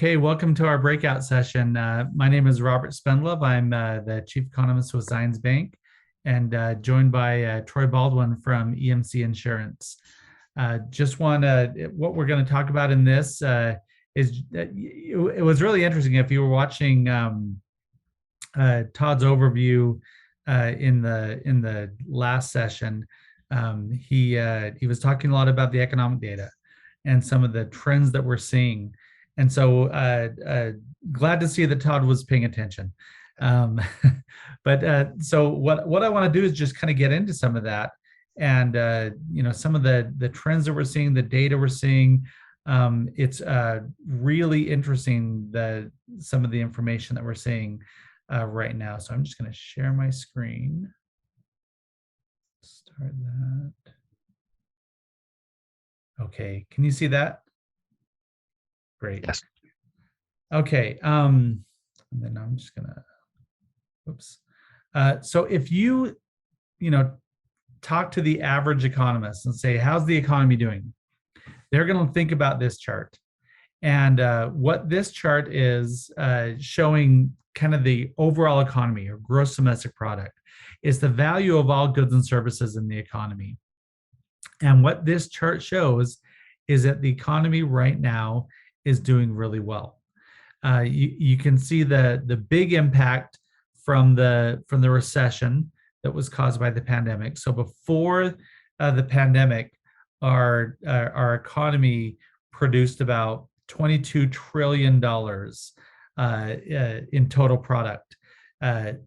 Okay, welcome to our breakout session. My name is Robert Spendlove. I'm the Chief Economist with Zions Bank and joined by Troy Baldwin from EMC Insurance. What we're going to talk about in this is, it was really interesting. If you were watching Todd's overview in the last session, he was talking a lot about the economic data and some of the trends that we're seeing. And so glad to see that Todd was paying attention. So what I want to do is just kind of get into some of that and some of the trends that we're seeing, the data we're seeing. It's really interesting, some of the information that we're seeing right now. So I'm just going to share my screen. Start that. Okay, can you see that? Great. Yes. Okay. And then I'm just gonna. Oops. So if you talk to the average economist and say, "How's the economy doing?" They're going to think about this chart, and what this chart is showing, kind of the overall economy or gross domestic product, is the value of all goods and services in the economy. And what this chart shows is that the economy right now is doing really well. You can see the big impact from the recession that was caused by the pandemic. So before the pandemic, our economy produced about $22 trillion in total product.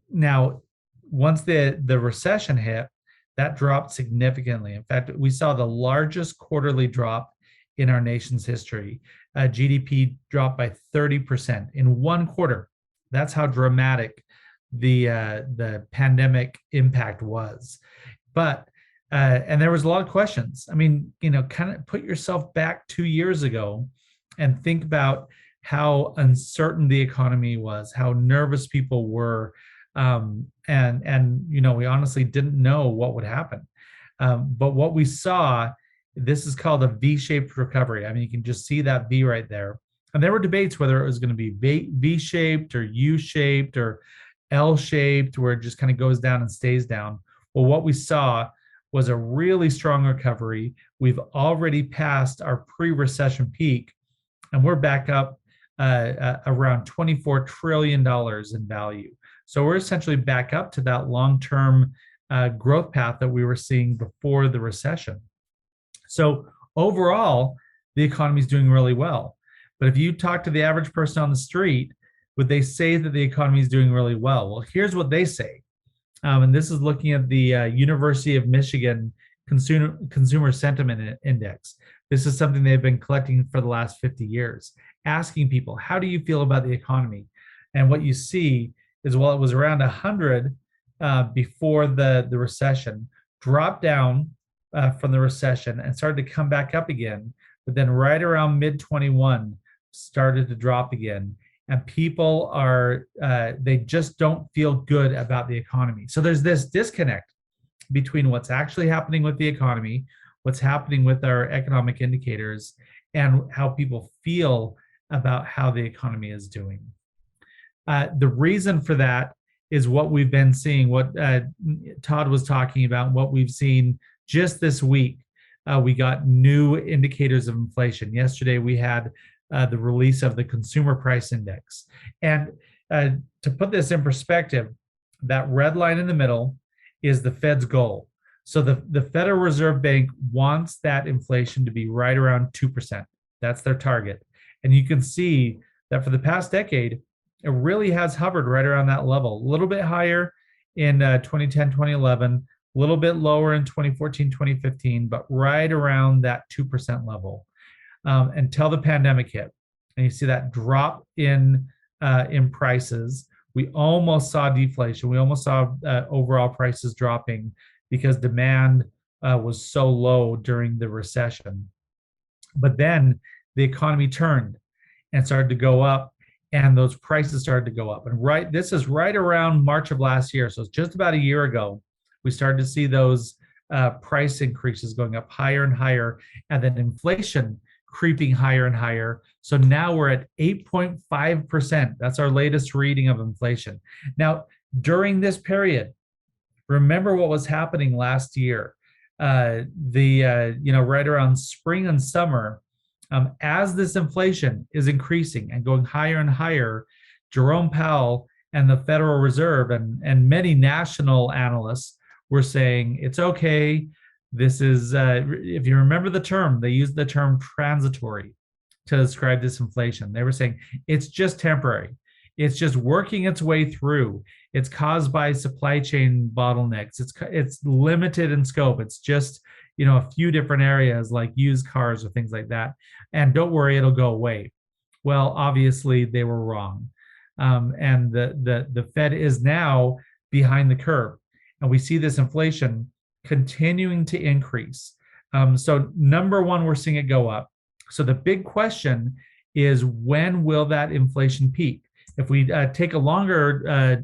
Now, once the recession hit, that dropped significantly. In fact, we saw the largest quarterly drop in our nation's history. GDP dropped by 30% in one quarter. That's how dramatic the pandemic impact was. But and there was a lot of questions. I mean, kind of put yourself back 2 years ago and think about how uncertain the economy was, how nervous people were, and we honestly didn't know what would happen. But what we saw, this is called a V-shaped recovery. I mean, you can just see that V right there. And there were debates whether it was going to be V-shaped or U-shaped or L-shaped, where it just kind of goes down and stays down. Well, what we saw was a really strong recovery. We've already passed our pre-recession peak, and we're back up around $24 trillion in value. So we're essentially back up to that long-term growth path that we were seeing before the recession. So overall, the economy is doing really well. But if you talk to the average person on the street, would they say that the economy is doing really well? Well, here's what they say. And this is looking at the University of Michigan Consumer Sentiment Index. This is something they've been collecting for the last 50 years, asking people, how do you feel about the economy? And what you see is, well, it was around 100 before the recession, dropped down from the recession and started to come back up again, but then right around mid-21 started to drop again. And people they just don't feel good about the economy. So there's this disconnect between what's actually happening with the economy, what's happening with our economic indicators, and how people feel about how the economy is doing. The reason for that is what we've been seeing, what Todd was talking about, what we've seen just this week. We got new indicators of inflation. Yesterday, we had the release of the Consumer Price Index. And to put this in perspective, that red line in the middle is the Fed's goal. So the Federal Reserve Bank wants that inflation to be right around 2%. That's their target. And you can see that for the past decade, it really has hovered right around that level, a little bit higher in 2010, 2011, a little bit lower in 2014, 2015, but right around that 2% level until the pandemic hit. And you see that drop in prices. We almost saw deflation. We almost saw overall prices dropping because demand was so low during the recession. But then the economy turned and started to go up, and those prices started to go up. And this is right around March of last year. So it's just about a year ago, we started to see those price increases going up higher and higher. And then inflation creeping higher and higher. So now we're at 8.5%. That's our latest reading of inflation. Now, during this period, remember what was happening last year. Right around spring and summer, as this inflation is increasing and going higher and higher, Jerome Powell and the Federal Reserve and many national analysts were saying it's okay. This is, if you remember the term, they used the term transitory to describe this inflation. They were saying it's just temporary. It's just working its way through. It's caused by supply chain bottlenecks. It's limited in scope. It's just a few different areas like used cars or things like that. And don't worry, it'll go away. Well, obviously they were wrong, and the Fed is now behind the curve, and we see this inflation continuing to increase. So number one, we're seeing it go up. So the big question is, when will that inflation peak? If we take a longer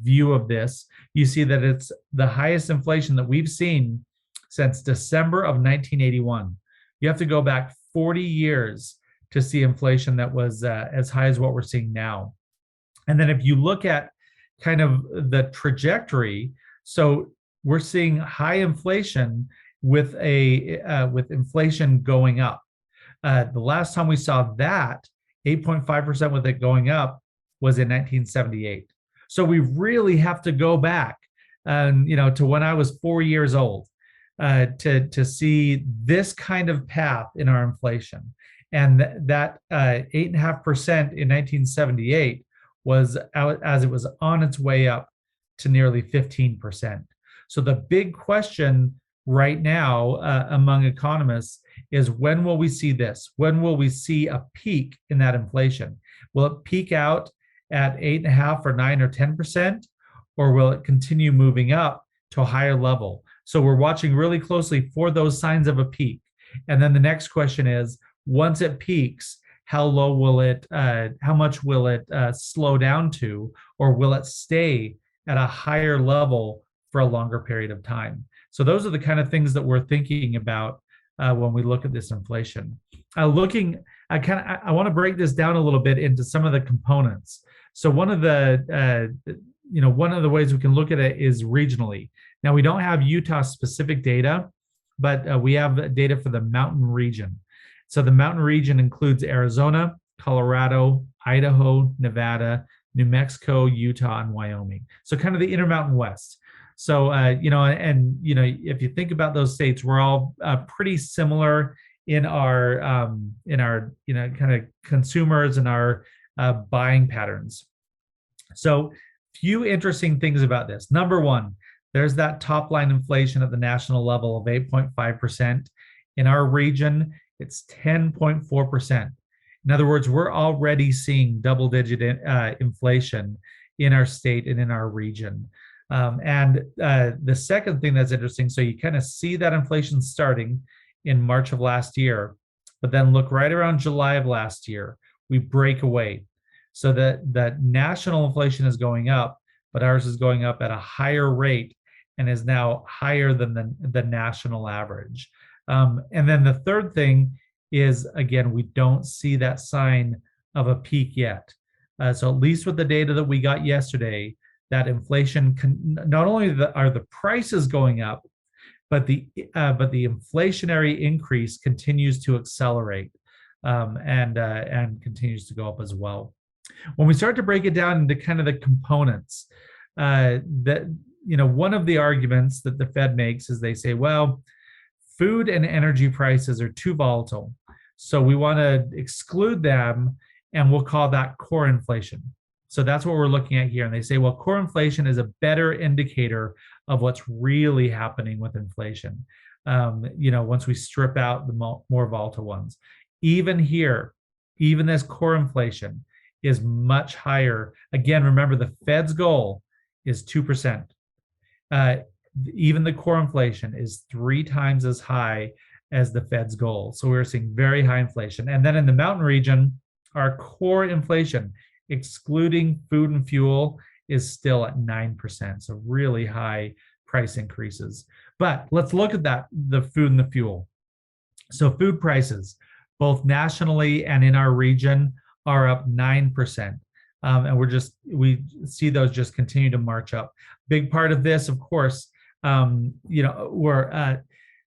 view of this, you see that it's the highest inflation that we've seen since December of 1981. You have to go back 40 years to see inflation that was as high as what we're seeing now. And then if you look at kind of the trajectory, so we're seeing high inflation with inflation going up. The last time we saw that, 8.5% with it going up, was in 1978. So we really have to go back, to when I was 4 years old, to see this kind of path in our inflation. And that 8.5% in 1978 was out as it was on its way up to nearly 15%. So the big question right now among economists is, when will we see this? When will we see a peak in that inflation? Will it peak out at 8.5 or 9 or 10%, or will it continue moving up to a higher level? So we're watching really closely for those signs of a peak. And then the next question is, once it peaks, how low will it, how much will it slow down to, or will it stay at a higher level for a longer period of time? So those are the kind of things that we're thinking about when we look at this inflation. I want to break this down a little bit into some of the components. So one of the ways we can look at it is regionally. Now, we don't have Utah specific data, but we have data for the mountain region. So the mountain region includes Arizona, Colorado, Idaho, Nevada, New Mexico, Utah, and Wyoming. So kind of the Intermountain West. So if you think about those states, we're all pretty similar in our kind of consumers and our buying patterns. So few interesting things about this. Number one, there's that top line inflation at the national level of 8.5%. In our region, it's 10.4%. In other words, we're already seeing double-digit inflation in our state and in our region. The second thing that's interesting, so you kind of see that inflation starting in March of last year, but then look right around July of last year, we break away. So that national inflation is going up, but ours is going up at a higher rate and is now higher than the national average. And then the third thing is, again, we don't see that sign of a peak yet. So at least with the data that we got yesterday, that inflation not only are the prices going up, but the inflationary increase continues to accelerate and continues to go up as well. When we start to break it down into kind of the components, one of the arguments that the Fed makes is they say, well, food and energy prices are too volatile, so we want to exclude them, and we'll call that core inflation. So that's what we're looking at here. And they say, well, core inflation is a better indicator of what's really happening with inflation. Once we strip out the more volatile ones, even here, even this core inflation is much higher. Again, remember, the Fed's goal is 2%. Even the core inflation is 3 times as high as the Fed's goal. So we're seeing very high inflation. And then in the mountain region, our core inflation, excluding food and fuel, is still at 9%. So really high price increases. But let's look at the food and the fuel. So food prices. both nationally and in our region, are up 9%. And we see those just continue to march up. Big part of this, of course,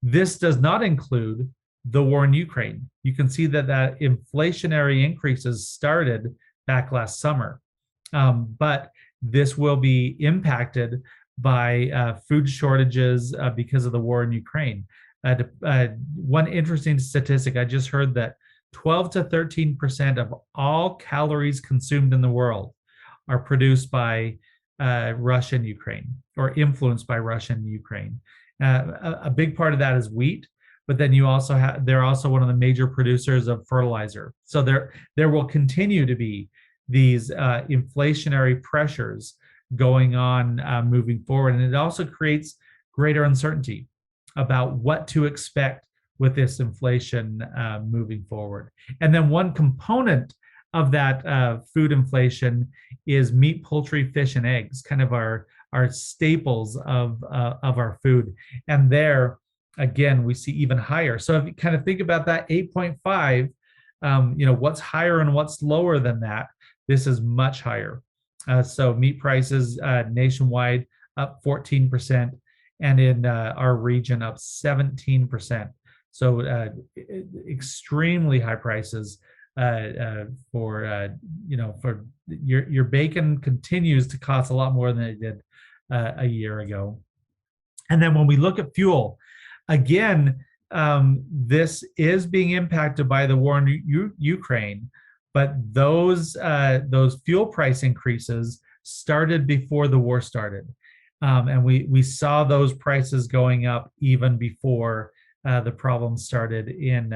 this does not include the war in Ukraine. You can see that inflationary increases started back last summer, but this will be impacted by food shortages because of the war in Ukraine. One interesting statistic, I just heard that 12 to 13% of all calories consumed in the world are produced by Russia and Ukraine, or influenced by Russia and Ukraine. A big part of that is wheat, but then they're also one of the major producers of fertilizer. So there will continue to be these inflationary pressures going on moving forward. And it also creates greater uncertainty about what to expect with this inflation moving forward. And then one component of that food inflation is meat, poultry, fish, and eggs, kind of our staples of our food. And there, again, we see even higher. So if you kind of think about that 8.5, what's higher and what's lower than that, this is much higher. So meat prices nationwide up 14%, and in our region up 17%. So extremely high prices for your bacon continues to cost a lot more than it did a year ago. And then when we look at fuel, again, this is being impacted by the war in Ukraine, but those fuel price increases started before the war started, and we saw those prices going up even before the problem started in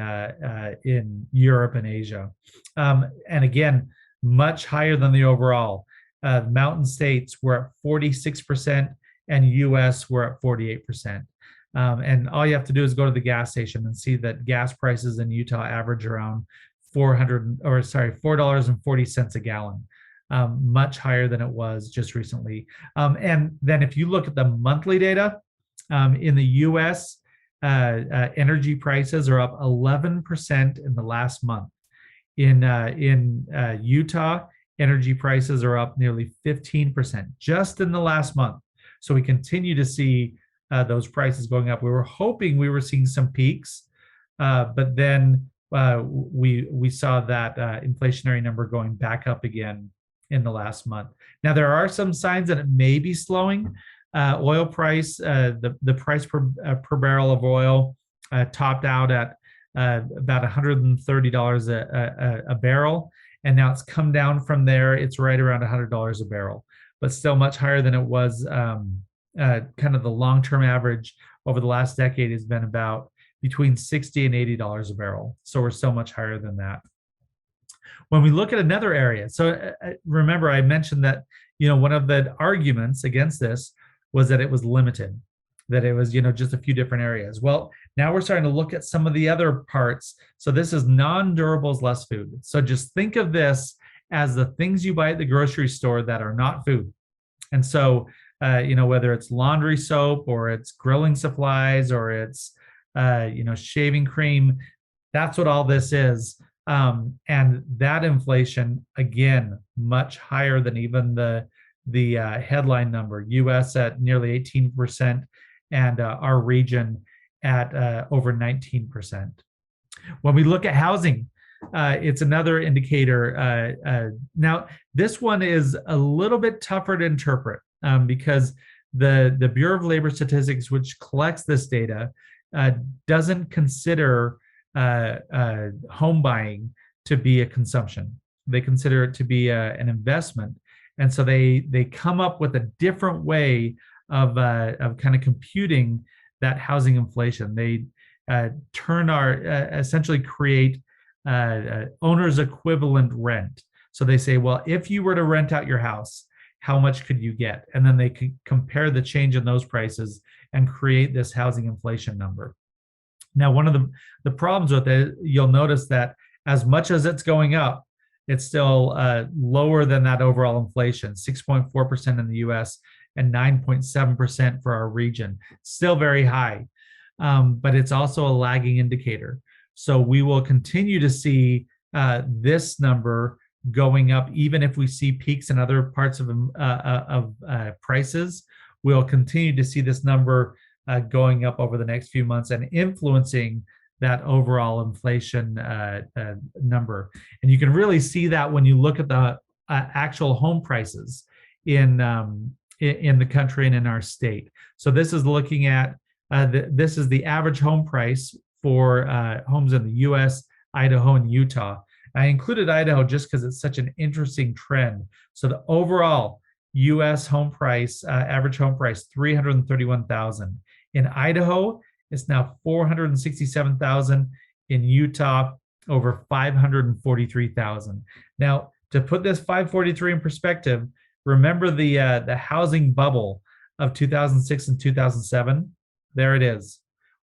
Europe and Asia, and again, much higher than the overall. Mountain states were at 46%, and U.S. were at 48%. And all you have to do is go to the gas station and see that gas prices in Utah average around $4.40 a gallon, much higher than it was just recently. And then if you look at the monthly data, in the U.S., energy prices are up 11% in the last month. In Utah, energy prices are up nearly 15% just in the last month. So we continue to see those prices going up. We were hoping we were seeing some peaks, but then we saw that inflationary number going back up again in the last month. Now there are some signs that it may be slowing. Oil price, the price per barrel of oil topped out at about $130 a barrel, and now it's come down from there. It's right around $100 a barrel, but still much higher than it was. Kind of the long-term average over the last decade has been about between $60 and $80 a barrel. So we're still much higher than that. When we look at another area, so remember I mentioned that one of the arguments against this was that it was limited, that it was just a few different areas. Well, now we're starting to look at some of the other parts. So this is non-durables, less food. So just think of this as the things you buy at the grocery store that are not food. And so whether it's laundry soap or it's grilling supplies or it's shaving cream, that's what all this is. And that inflation, again, much higher than even the headline number. U.S. at nearly 18%, and our region at over 19%. When we look at housing, it's another indicator. Now, this one is a little bit tougher to interpret because the Bureau of Labor Statistics, which collects this data, doesn't consider home buying to be a consumption. They consider it to be an investment. And so they come up with a different way of kind of computing that housing inflation. They essentially create owner's equivalent rent. So they say, well, if you were to rent out your house, how much could you get? And then they could compare the change in those prices and create this housing inflation number. Now, one of the problems with it, you'll notice that as much as it's going up, it's still lower than that overall inflation, 6.4% in the US and 9.7% for our region. Still very high, but it's also a lagging indicator. So we will continue to see this number going up, even if we see peaks in other parts of prices. We'll continue to see this number going up over the next few months and influencing that overall inflation number. And you can really see that when you look at the actual home prices in the country and in our state. So this is looking at this is the average home price for homes in the U.S., Idaho, and Utah. I included Idaho just because it's such an interesting trend. So the overall U.S. home price, average home price, $331,000. In Idaho, it's now $467,000. In Utah, over $543,000. Now, to put this 543 in perspective, remember the housing bubble of 2006 and 2007? There it is.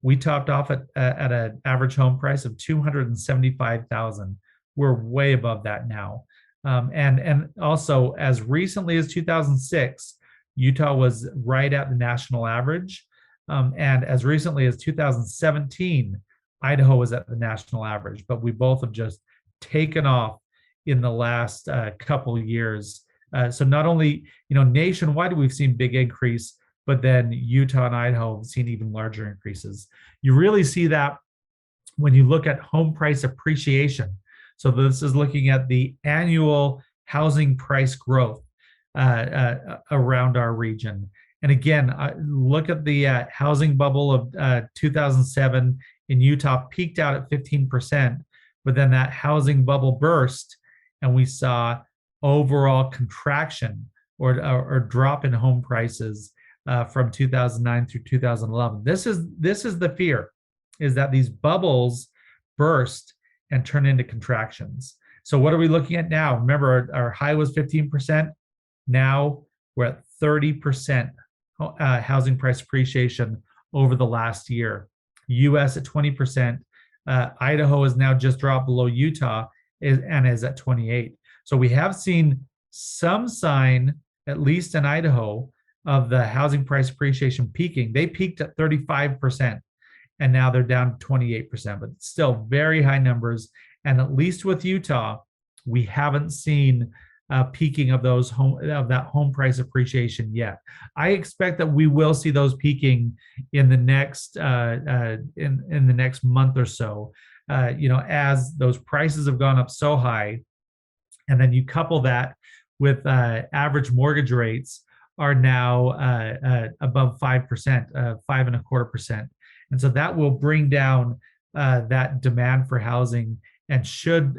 We topped off at an average home price of $275,000. We're way above that now. And also, as recently as 2006, Utah was right at the national average. And as recently as 2017, Idaho was at the national average. But we both have just taken off in the last couple of years. So not only, nationwide we've seen big increase, but then Utah and Idaho have seen even larger increases. You really see that when you look at home price appreciation. So this is looking at the annual housing price growth around our region. And again, look at the housing bubble of 2007 in Utah, peaked out at 15%, but then that housing bubble burst and we saw overall contraction or drop in home prices from 2009 through 2011. This is the fear, is that these bubbles burst and turn into contractions. So what are we looking at now? Remember, our high was 15%. Now we're at 30% housing price appreciation over the last year. US at 20%. Idaho has now just dropped below Utah and is at 28. So we have seen some sign, at least in Idaho, of the housing price appreciation peaking. They peaked at 35%. And now they're down to 28%, but still very high numbers. And at least with Utah, we haven't seen peaking of that home price appreciation yet. I expect that we will see those peaking in the next in the next month or so. As those prices have gone up so high, and then you couple that with average mortgage rates are now above 5%, 5.25%. And so that will bring down that demand for housing and should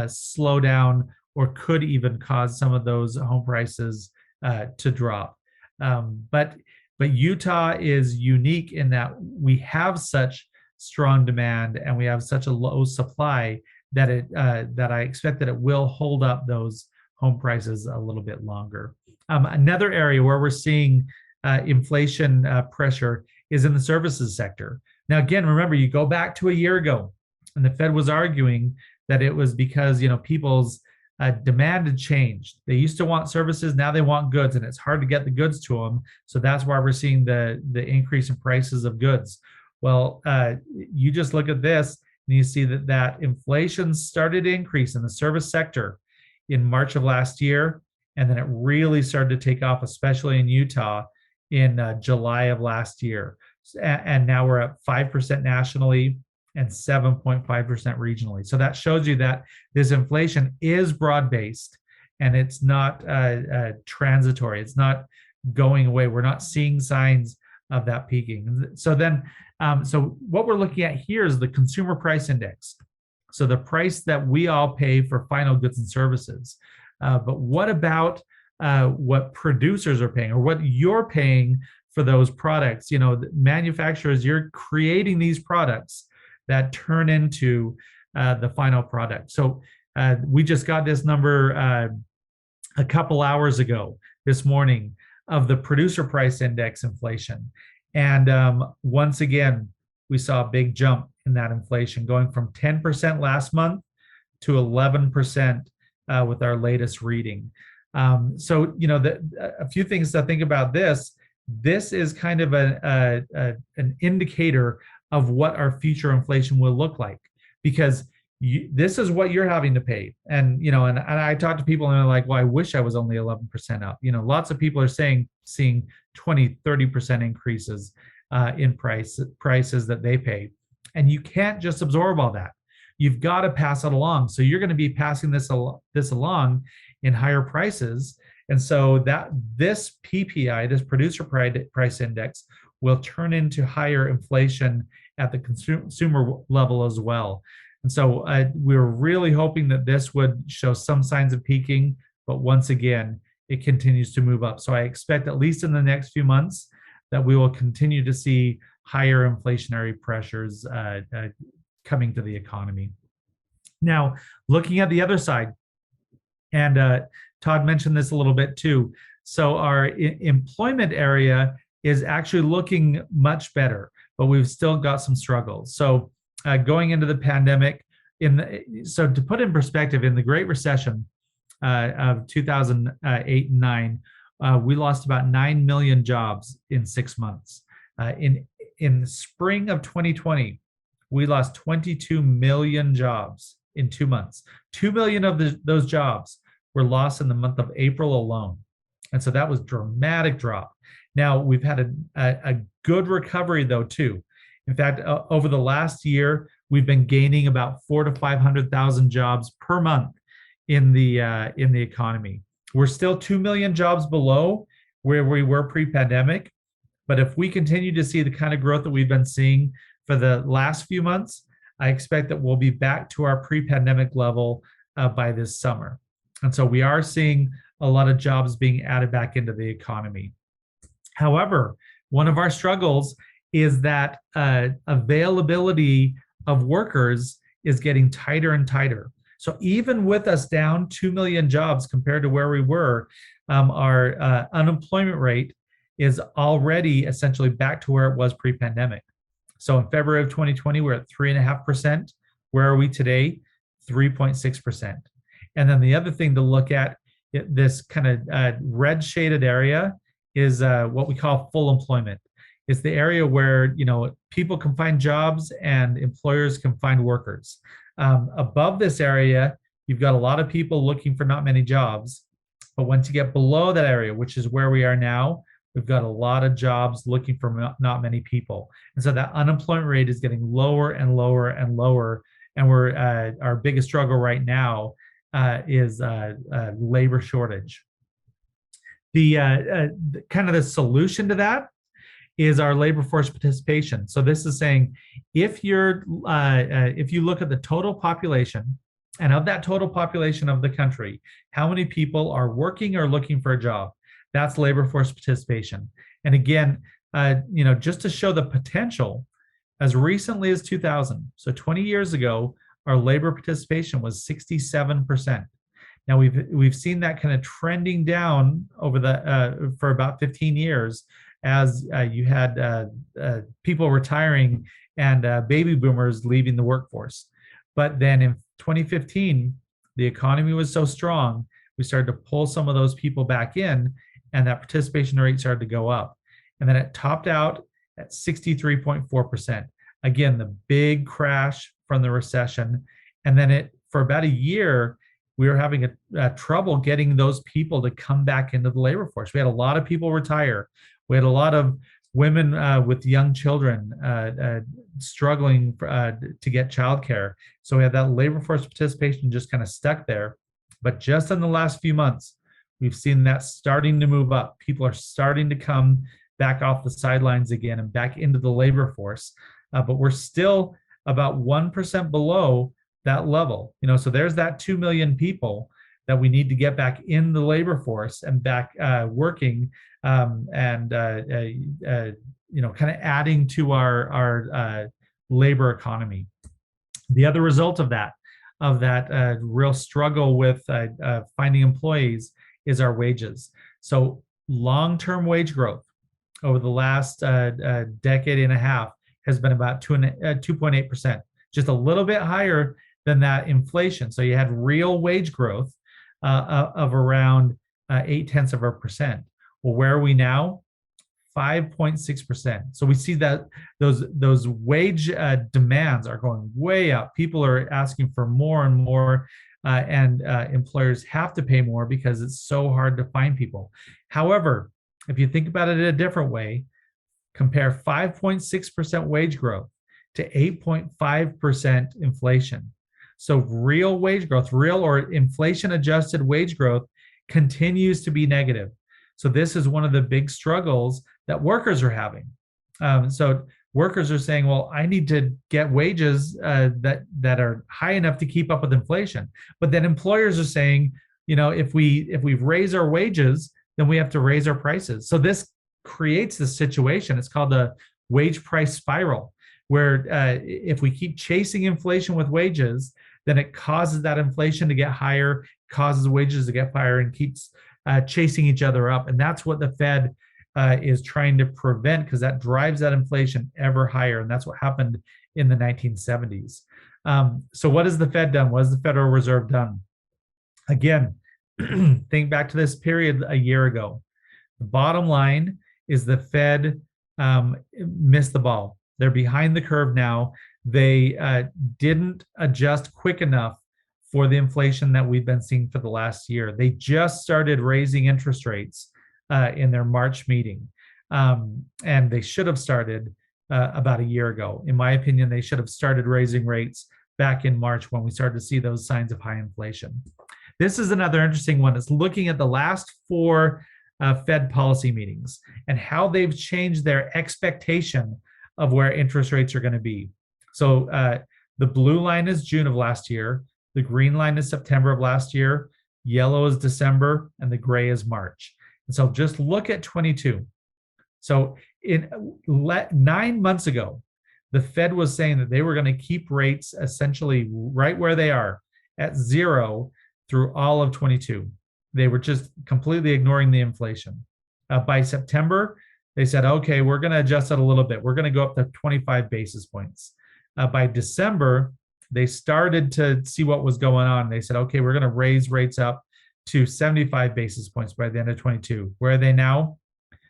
slow down or could even cause some of those home prices to drop. But Utah is unique in that we have such strong demand and we have such a low supply that that I expect that it will hold up those home prices a little bit longer. Another area where we're seeing inflation pressure is in the services sector. Now, again, remember, you go back to a year ago, and the Fed was arguing that it was because people's demand had changed. They used to want services, now they want goods, and it's hard to get the goods to them. So that's why we're seeing the increase in prices of goods. Well, you just look at this, and you see that inflation started to increase in the service sector in March of last year, and then it really started to take off, especially in Utah, in July of last year. And now we're at 5% nationally and 7.5% regionally. So that shows you that this inflation is broad-based and it's not transitory. It's not going away. We're not seeing signs of that peaking. So then, so what we're looking at here is the consumer price index. So the price that we all pay for final goods and services. But what about what producers are paying or what you're paying for those products? The manufacturers, you're creating these products that turn into the final product. So we just got this number a couple hours ago, this morning, of the producer price index inflation. And once again, we saw a big jump in that inflation, going from 10% last month to 11% with our latest reading. So, a few things to think about this. This is kind of an indicator of what our future inflation will look like. because this is what you're having to pay. And and I talk to people and they're like, well, I wish I was only 11% up. Lots of people are seeing 20-30% increases in prices that they pay, and you can't just absorb all that. You've got to pass it along. So you're going to be passing this along in higher prices. And so that this PPI, this producer price index, will turn into higher inflation at the consumer level as well. And so we're really hoping that this would show some signs of peaking, but once again, it continues to move up. So I expect, at least in the next few months, that we will continue to see higher inflationary pressures coming to the economy. Now, looking at the other side, and Todd mentioned this a little bit too. So our employment area is actually looking much better, but we've still got some struggles. So going into the pandemic, so to put in perspective, in the Great Recession of 2008 and 9, we lost about 9 million jobs in 6 months. In the spring of 2020, we lost 22 million jobs in 2 months. 2 million of those jobs were lost in the month of April alone. And so that was a dramatic drop. Now, we've had a good recovery, though, too. In fact, over the last year, we've been gaining about 400,000 to 500,000 jobs per month in the economy. We're still 2 million jobs below where we were pre-pandemic, but if we continue to see the kind of growth that we've been seeing for the last few months, I expect that we'll be back to our pre-pandemic level by this summer. And so we are seeing a lot of jobs being added back into the economy. However, one of our struggles is that availability of workers is getting tighter and tighter. So even with us down 2 million jobs compared to where we were, our unemployment rate is already essentially back to where it was pre-pandemic. So in February of 2020, we're at 3.5%. Where are we today? 3.6%. And then the other thing to look at, this kind of red shaded area, is what we call full employment. It's the area where people can find jobs and employers can find workers. Above this area, you've got a lot of people looking for not many jobs. But once you get below that area, which is where we are now, we've got a lot of jobs looking for not many people. And so that unemployment rate is getting lower and lower and lower. And our biggest struggle right now is labor shortage. The kind of the solution to that is our labor force participation. So this is saying, if you look at the total population, and of that total population of the country, how many people are working or looking for a job? That's labor force participation. And again, just to show the potential, as recently as 2000, so 20 years ago, our labor participation was 67%. Now we've seen that kind of trending down over for about 15 years as you had people retiring and baby boomers leaving the workforce. But then in 2015, the economy was so strong, we started to pull some of those people back in, and that participation rate started to go up. And then it topped out at 63.4%. Again, the big crash from the recession. And then for about a year, we were having a trouble getting those people to come back into the labor force. We had a lot of people retire. We had a lot of women with young children struggling to get childcare. So we had that labor force participation just kind of stuck there. But just in the last few months, we've seen that starting to move up. People are starting to come back off the sidelines again and back into the labor force. But we're still about 1% below that level. So there's that 2 million people that we need to get back in the labor force and back working and kind of adding to our labor economy. The other result of that real struggle with finding employees is our wages. So long-term wage growth over the last decade and a half has been about 2.8%, just a little bit higher than that inflation. So you had real wage growth of around 0.8%. Well, where are we now? 5.6%. So we see that those wage demands are going way up. People are asking for more and more, and employers have to pay more because it's so hard to find people. However, if you think about it in a different way, compare 5.6% wage growth to 8.5% inflation. So real wage growth, real or inflation adjusted wage growth continues to be negative. So this is one of the big struggles that workers are having. So workers are saying, well, I need to get wages that are high enough to keep up with inflation. But then employers are saying, if we raise our wages, then we have to raise our prices. So this creates this situation. It's called the wage price spiral, where if we keep chasing inflation with wages, then it causes that inflation to get higher, causes wages to get higher, and keeps chasing each other up. And that's what the Fed is trying to prevent, because that drives that inflation ever higher. And that's what happened in the 1970s. So what has the Fed done? What has the Federal Reserve done? Again, think back to this period a year ago. The bottom line is the Fed missed the ball. They're behind the curve now. They didn't adjust quick enough for the inflation that we've been seeing for the last year. They just started raising interest rates in their March meeting. And they should have started about a year ago. In my opinion, they should have started raising rates back in March when we started to see those signs of high inflation. This is another interesting one. It's looking at the last four Fed policy meetings and how they've changed their expectation of where interest rates are going to be. So the blue line is June of last year. The green line is September of last year. Yellow is December, and the gray is March. And so just look at 22. So 9 months ago, the Fed was saying that they were going to keep rates essentially right where they are at zero through all of 22. They were just completely ignoring the inflation. By September, they said, okay, we're going to adjust it a little bit. We're going to go up to 25 basis points. By December, they started to see what was going on. They said, okay, we're going to raise rates up to 75 basis points by the end of 22. Where are they now?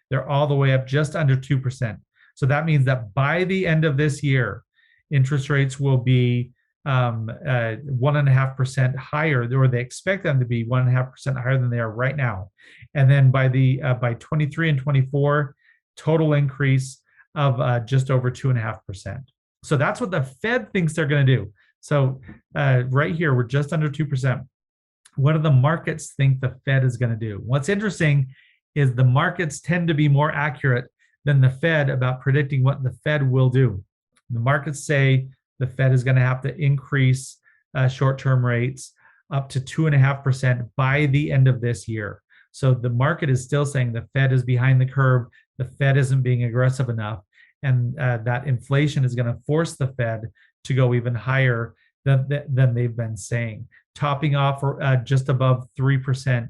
They're all the way up just under 2%. So that means that by the end of this year, interest rates will be 1.5% higher, or they expect them to be 1.5% higher than they are right now. And then by 23 and 24, total increase of just over 2.5%. So that's what the Fed thinks they're going to do. So right here, we're just under 2%. What do the markets think the Fed is going to do? What's interesting is the markets tend to be more accurate than the Fed about predicting what the Fed will do. The markets say the Fed is going to have to increase short-term rates up to 2.5% by the end of this year. So the market is still saying the Fed is behind the curve, the Fed isn't being aggressive enough, and that inflation is going to force the Fed to go even higher than they've been saying, topping off just above 3%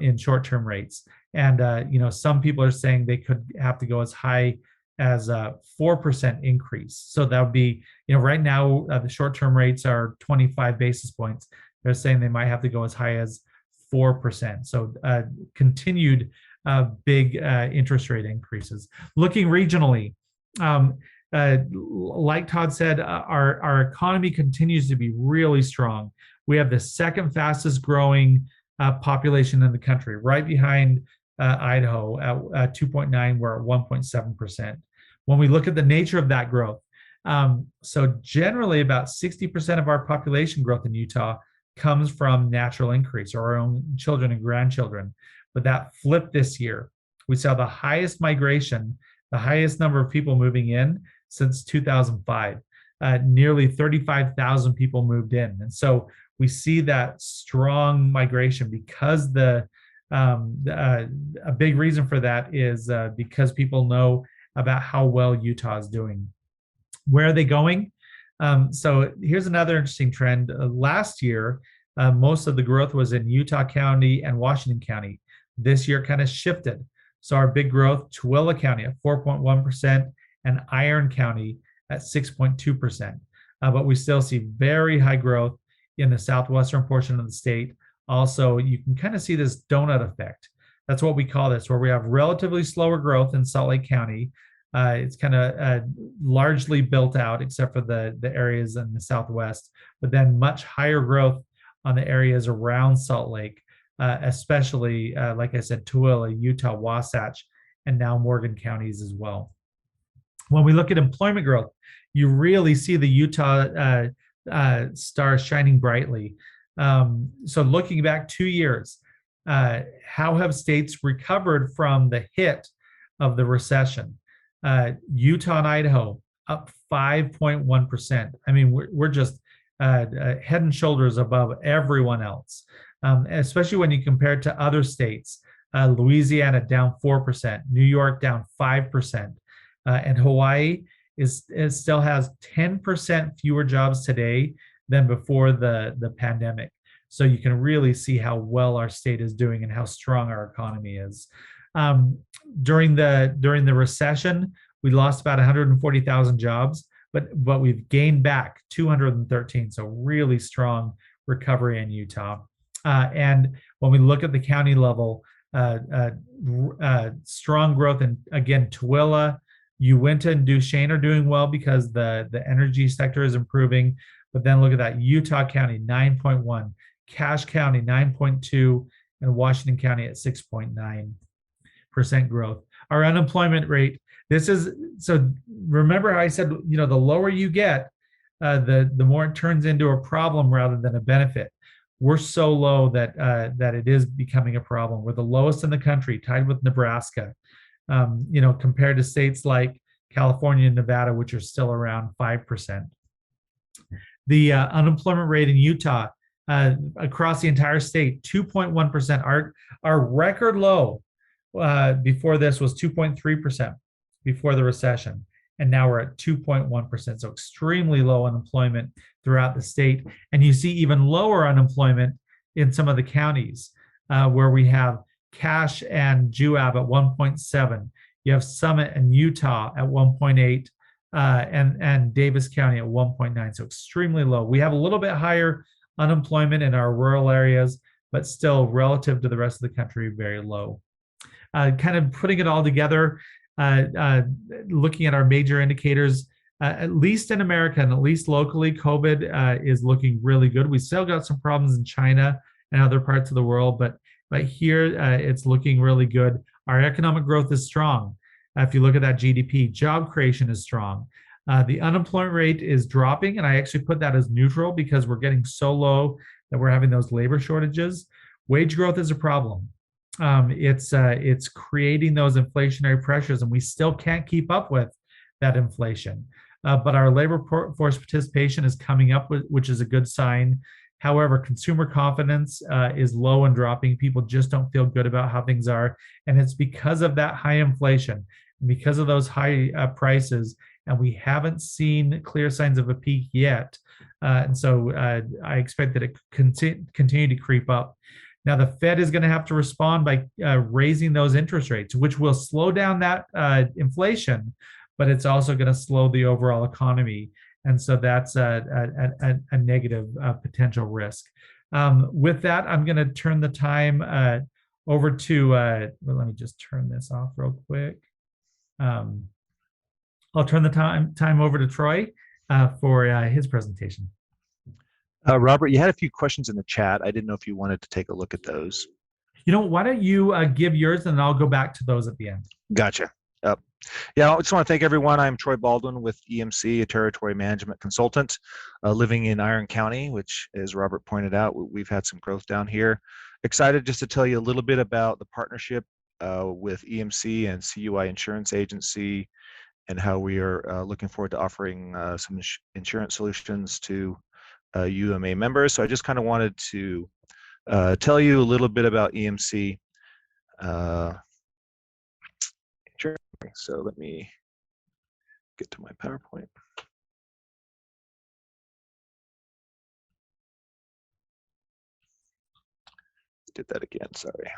in short-term rates. And some people are saying they could have to go as high as a 4% increase. So that would be, right now the short-term rates are 25 basis points. They're saying they might have to go as high as 4%. So continued big interest rate increases. Looking regionally, like Todd said, our economy continues to be really strong. We have the second fastest growing population in the country, right behind Idaho at 2.9. We're at 1.7%. When we look at the nature of that growth, so generally about 60% of our population growth in Utah comes from natural increase or our own children and grandchildren. But that flipped this year. We saw the highest migration, the highest number of people moving in since 2005. Nearly 35,000 people moved in. And so we see that strong migration because a big reason for that is because people know about how well Utah is doing. Where are they going? So here's another interesting trend. Last year, most of the growth was in Utah County and Washington County. This year kind of shifted. So our big growth, Tooele County at 4.1% and Iron County at 6.2%. But we still see very high growth in the southwestern portion of the state. Also, you can kind of see this donut effect. That's what we call this, where we have relatively slower growth in Salt Lake County. It's kind of largely built out, except for the areas in the southwest, but then much higher growth on the areas around Salt Lake, especially, like I said, Tooele, Utah, Wasatch, and now Morgan counties as well. When we look at employment growth, you really see the Utah star shining brightly. So looking back 2 years, how have states recovered from the hit of the recession? Utah and Idaho up 5.1%. I mean, we're just head and shoulders above everyone else, especially when you compare it to other states. Louisiana down 4%, New York down 5%, and Hawaii still has 10% fewer jobs today than before the pandemic. So you can really see how well our state is doing and how strong our economy is. During the recession, we lost about 140,000 jobs, but we've gained back 213. So really strong recovery in Utah. And when we look at the county level, strong growth in, again, Tooele, Uinta, and Duchesne are doing well because the energy sector is improving. But then look at that, Utah County 9.1, Cache County 9.2, and Washington County at 6.9% growth. Our unemployment rate, this is, so remember how I said, the lower you get, the more it turns into a problem rather than a benefit. We're so low that it is becoming a problem. We're the lowest in the country, tied with Nebraska, compared to states like California and Nevada, which are still around 5%. The unemployment rate in Utah, across the entire state, 2.1%. Our record low before this was 2.3% before the recession, and now we're at 2.1%. So extremely low unemployment throughout the state, and you see even lower unemployment in some of the counties where we have Cache and Juab at 1.7. You have Summit and Utah at 1.8. And Davis County at 1.9, so extremely low. We have a little bit higher unemployment in our rural areas, but still relative to the rest of the country, very low. Kind of putting it all together, looking at our major indicators, at least in America and at least locally, COVID is looking really good. We still got some problems in China and other parts of the world, but here it's looking really good. Our economic growth is strong. If you look at that GDP, job creation is strong. The unemployment rate is dropping, and I actually put that as neutral because we're getting so low that we're having those labor shortages. Wage growth is a problem. It's creating those inflationary pressures, and we still can't keep up with that inflation. But our labor force participation is coming up, which is a good sign. However, consumer confidence is low and dropping. People just don't feel good about how things are, and it's because of that high inflation, because of those high prices, and we haven't seen clear signs of a peak yet. And so I expect that it continue to creep up. Now, the Fed is going to have to respond by raising those interest rates, which will slow down that inflation, but it's also going to slow the overall economy. And so that's a negative potential risk. With that, I'm going to turn the time over to, well, let me just turn this off real quick. I'll turn the time over to Troy for his presentation. Robert, you had a few questions in the chat. I didn't know if you wanted to take a look at those. Why don't you give yours, and I'll go back to those at the end. Gotcha. Yeah, I just want to thank everyone. I'm Troy Baldwin with EMC, a territory management consultant, living in Iron County, which, as Robert pointed out, we've had some growth down here. Excited just to tell you a little bit about the partnership with EMC and CUI Insurance Agency, and how we are looking forward to offering some insurance solutions to UMA members. So I just kind of wanted to tell you a little bit about EMC. So let me get to my PowerPoint. Did that again, sorry.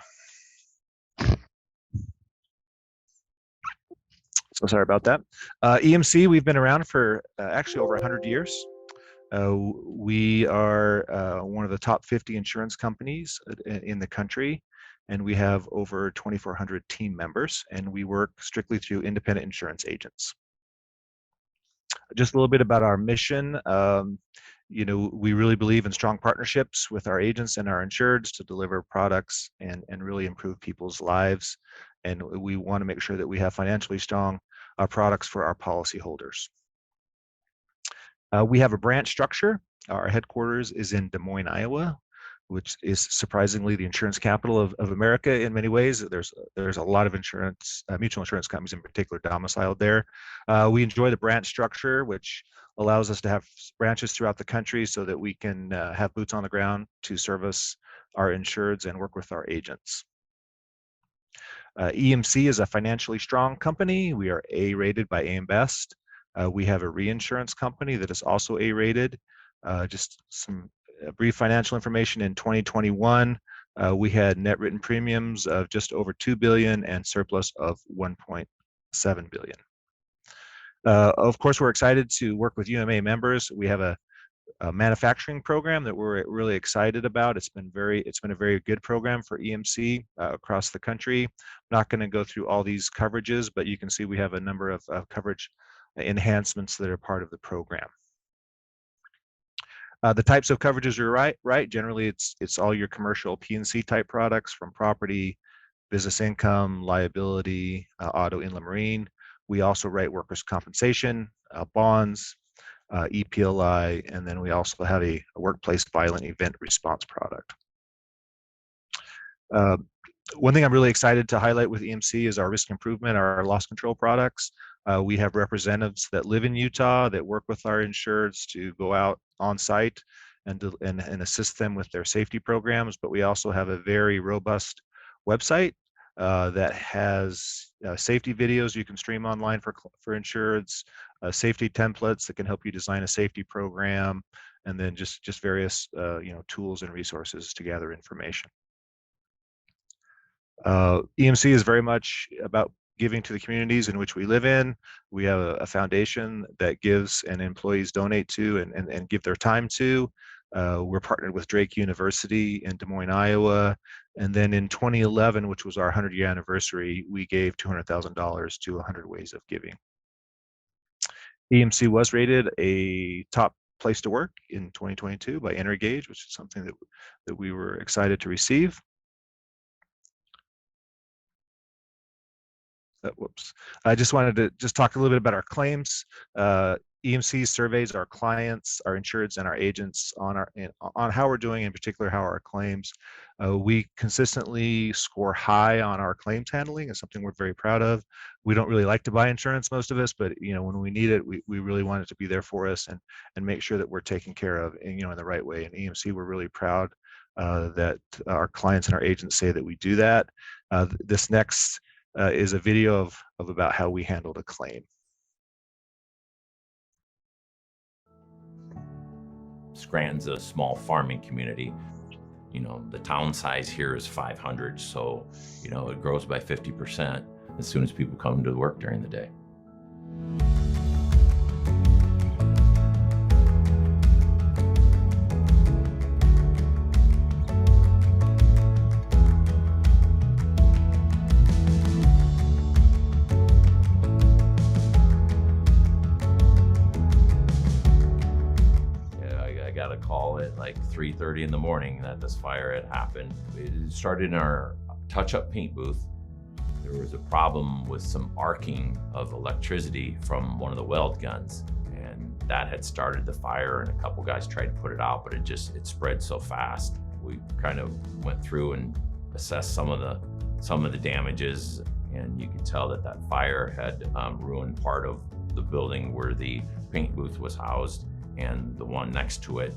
So sorry about that. EMC, we've been around for actually over 100 years. We are one of the top 50 insurance companies in the country, and we have over 2,400 team members, and we work strictly through independent insurance agents. Just a little bit about our mission. We really believe in strong partnerships with our agents and our insureds to deliver products and really improve people's lives. And we want to make sure that we have financially strong products for our policyholders. We have a branch structure. Our headquarters is in Des Moines, Iowa, which is surprisingly the insurance capital of America in many ways. There's a lot of mutual insurance companies in particular domiciled there. We enjoy the branch structure, which allows us to have branches throughout the country so that we can have boots on the ground to service our insureds and work with our agents. EMC is a financially strong company. We are A-rated by AM Best. We have a reinsurance company that is also A-rated. Just some brief financial information. In 2021, we had net written premiums of just over $2 billion and surplus of $1.7 billion. Of course, we're excited to work with UMA members. We have a manufacturing program that we're really excited about. It's been a very good program for EMC across the country. I'm not going to go through all these coverages, but you can see we have a number of coverage enhancements that are part of the program. The types of coverages are right. Generally, it's all your commercial P&C type products, from property, business income, liability, auto, inland marine. We also write workers' compensation, bonds, EPLI, and then we also have a workplace violent event response product. One thing I'm really excited to highlight with EMC is our risk improvement, our loss control products. We have representatives that live in Utah that work with our insureds to go out on site and assist them with their safety programs. But we also have a very robust website that has safety videos you can stream online for insureds, safety templates that can help you design a safety program, and then just various tools and resources to gather information. EMC is very much about giving to the communities in which we live in. We have a foundation that gives and employees donate to and give their time to. We're partnered with Drake University in Des Moines, Iowa. And then in 2011, which was our 100-year anniversary, we gave $200,000 to 100 Ways of Giving. EMC was rated a top place to work in 2022 by Energage, which is something that we were excited to receive. Whoops. I just wanted to talk a little bit about our claims. EMC surveys our clients, our insureds, and our agents on how we're doing, in particular how our claims. We consistently score high on our claims handling. It's something we're very proud of. We don't really like to buy insurance, most of us, but when we need it, we really want it to be there for us and make sure that we're taken care of in the right way. And EMC, we're really proud that our clients and our agents say that we do that. This next is a video of about how we handled a claim. Scranton's a small farming community. The town size here is 500, so it grows by 50% as soon as people come to work during the day. Got a call at like 3:30 in the morning that this fire had happened. It started in our touch-up paint booth. There was a problem with some arcing of electricity from one of the weld guns, and that had started the fire, and a couple guys tried to put it out, but it spread so fast. We kind of went through and assessed some of the damages, and you could tell that fire had ruined part of the building where the paint booth was housed. And the one next to it,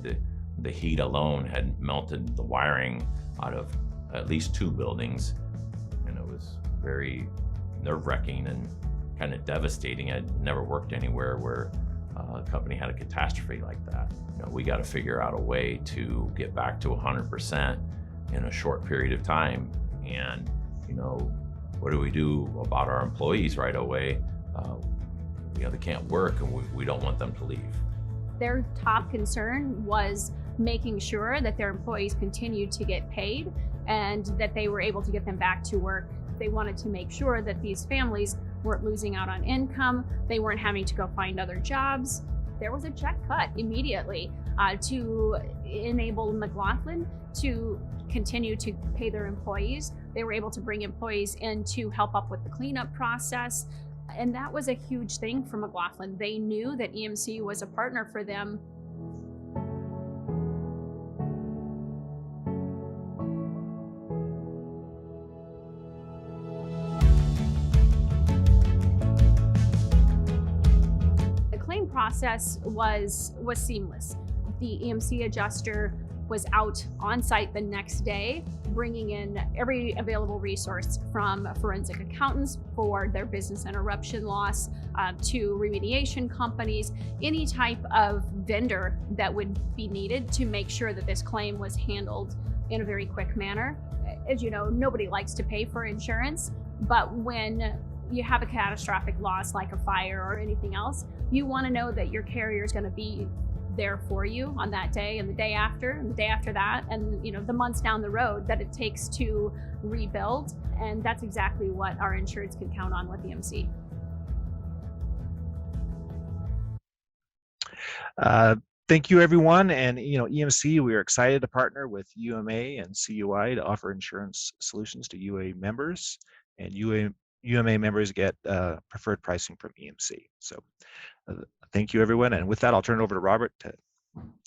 the heat alone had melted the wiring out of at least 2 buildings. And it was very nerve-wracking and kind of devastating. I'd never worked anywhere where a company had a catastrophe like that. We got to figure out a way to get back to 100% in a short period of time. And, what do we do about our employees right away? They can't work, and we don't want them to leave. Their top concern was making sure that their employees continued to get paid and that they were able to get them back to work. They wanted to make sure that these families weren't losing out on income, they weren't having to go find other jobs. There was a check cut immediately to enable McLaughlin to continue to pay their employees. They were able to bring employees in to help up with the cleanup process. And that was a huge thing for McLaughlin. They knew that EMC was a partner for them. The claim process was seamless. The EMC adjuster was out on site the next day, bringing in every available resource from forensic accountants for their business interruption loss to remediation companies, any type of vendor that would be needed to make sure that this claim was handled in a very quick manner. As you know, nobody likes to pay for insurance, but when you have a catastrophic loss like a fire or anything else, you want to know that your carrier is going to be there for you on that day and the day after and the day after that, and the months down the road that it takes to rebuild. And that's exactly what our insureds can count on with EMC. Thank you, everyone. And EMC, we are excited to partner with UMA and CUI to offer insurance solutions to UA members, and UMA members get preferred pricing from EMC. So thank you, everyone. And with that, I'll turn it over to Robert to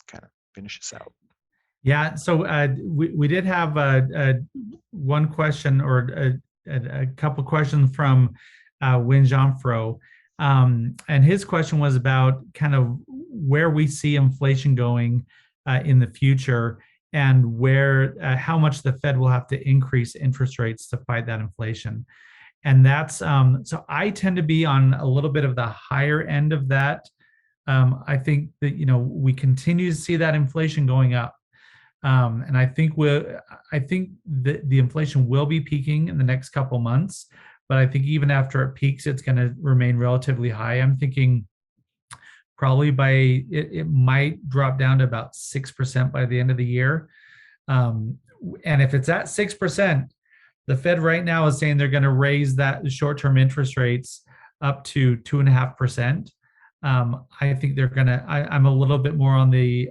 kind of finish this out. Yeah, so we did have one question or a couple questions from Win Jeanfro. And his question was about kind of where we see inflation going in the future, and how much the Fed will have to increase interest rates to fight that inflation. And that's so I tend to be on a little bit of the higher end of that. I think that we continue to see that inflation going up, and I think the inflation will be peaking in the next couple months. But I think even after it peaks, it's going to remain relatively high. I'm thinking probably it might drop down to about 6% by the end of the year. And if it's at 6%, the Fed right now is saying they're going to raise that short-term interest rates up to 2.5%. I think they're going to. I'm a little bit more on the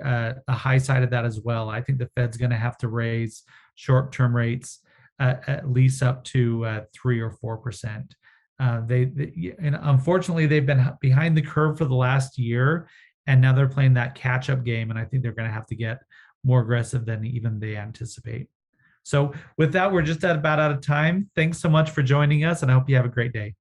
high side of that as well. I think the Fed's going to have to raise short-term rates at least up to 3 or 4%. And unfortunately, they've been behind the curve for the last year, and now they're playing that catch-up game. And I think they're going to have to get more aggressive than even they anticipate. So with that, we're just about out of time. Thanks so much for joining us, and I hope you have a great day.